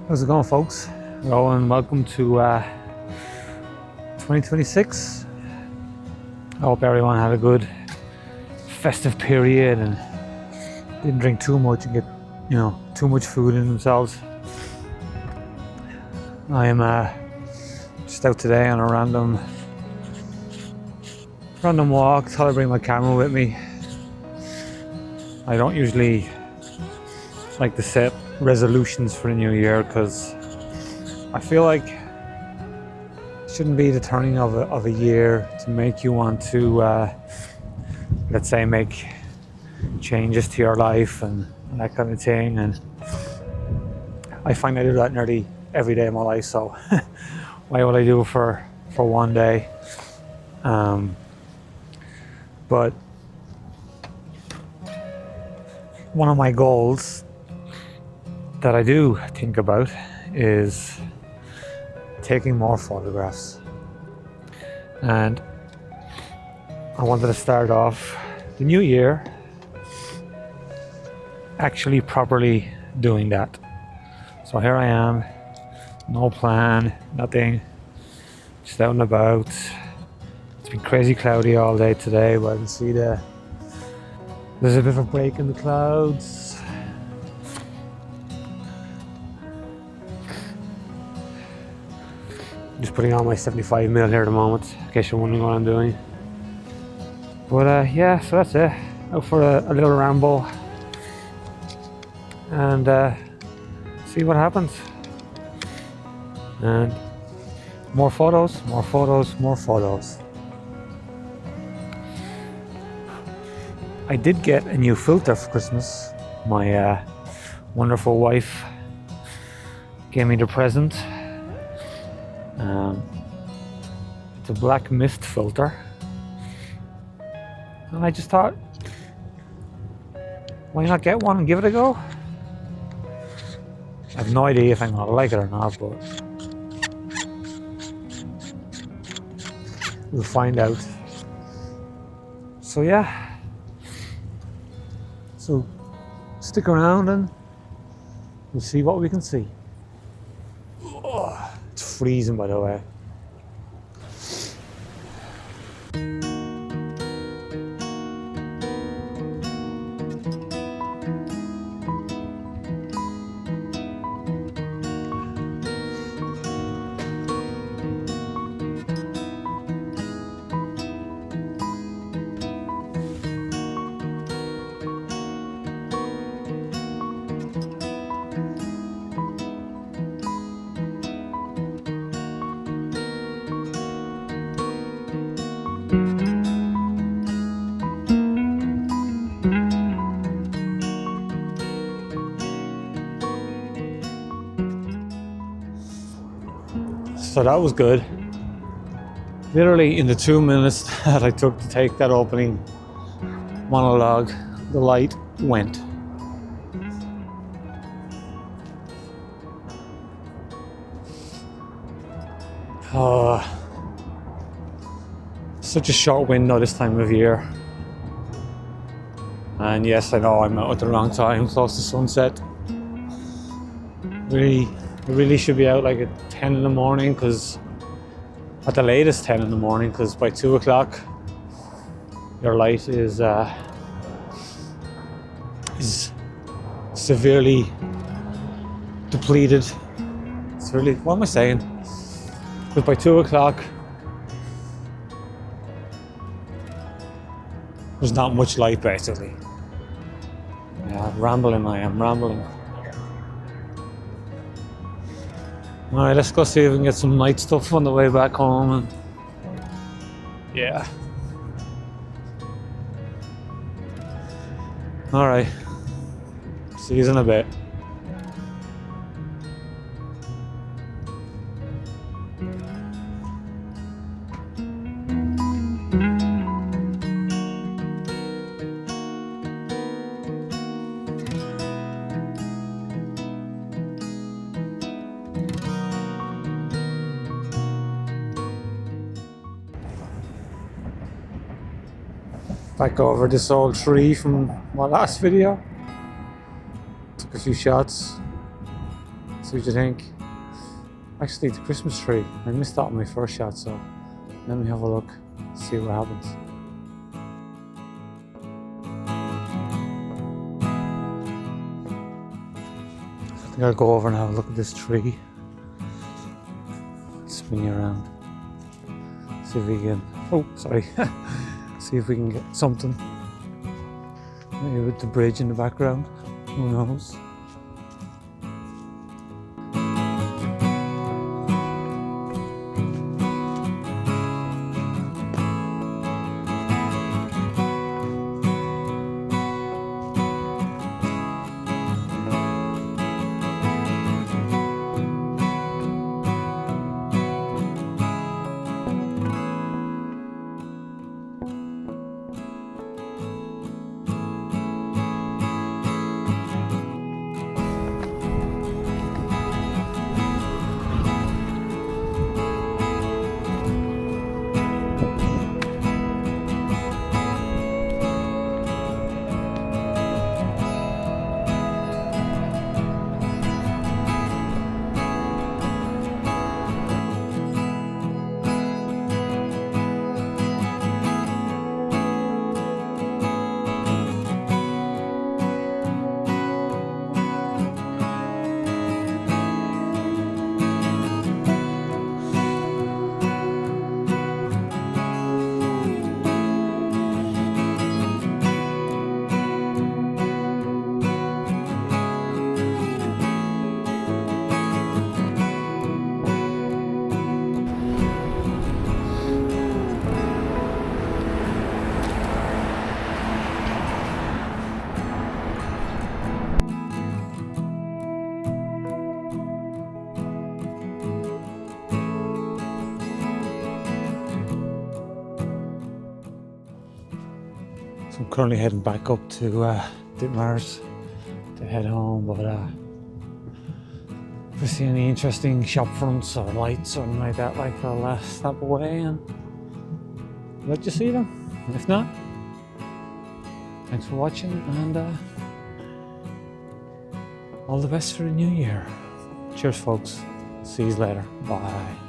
How's it going, folks? Hello and welcome to 2026. I hope everyone had a good festive period and didn't drink too much and get, too much food in themselves. I am just out today on a random walk. Thought I'd bring my camera with me. I don't usually like to set resolutions for the new year because I feel like it shouldn't be the turning of a year to make you want to let's say make changes to your life and that kind of thing, and I find I do that nearly every day of my life, so why would I do it for one day? But one of my goals that I do think about is taking more photographs, and I wanted to start off the new year actually properly doing that. So here I am, no plan, nothing, just out and about. It's been crazy cloudy all day today, but I can see there's a bit of a break in the clouds. Just putting on my 75mm here at the moment, in case you're wondering what I'm doing. But yeah, so that's it. Out for a little ramble and see what happens. And more photos. I did get a new filter for Christmas. My wonderful wife gave me the present. It's a black mist filter, and I just thought, why not get one and give it a go? I have no idea if I'm gonna like it or not, but we'll find out. So yeah, so stick around and we'll see what we can see. Oh, it's freezing, by the way. So that was good. Literally in the 2 minutes that I took to take that opening monologue, the light went. Such a short window this time of year. And yes, I know I'm out at the wrong time, close to sunset. Really should be out like at 10 in the morning, because at the latest 10 in the morning, because by 2 o'clock your light is severely depleted. What am I saying? Because by 2 o'clock there's not much light, basically. Yeah, I am rambling. Alright, let's go see if we can get some night stuff on the way back home. And yeah. Alright. See you in a bit. Back over this old tree from my last video. Took a few shots. See what you think. Actually, the Christmas tree, I missed that on my first shot, so let me have a look, see what happens. I think I'll go over and have a look at this tree. Spin you around. See if we can, oh sorry, see if we can get something. Maybe with the bridge in the background, who knows. So I'm currently heading back up to Ditmars to head home, but if I see any interesting shop fronts or lights or anything like that, like I'll stop away and let you see them. If not, thanks for watching and all the best for the new year. Cheers folks, see you later, bye.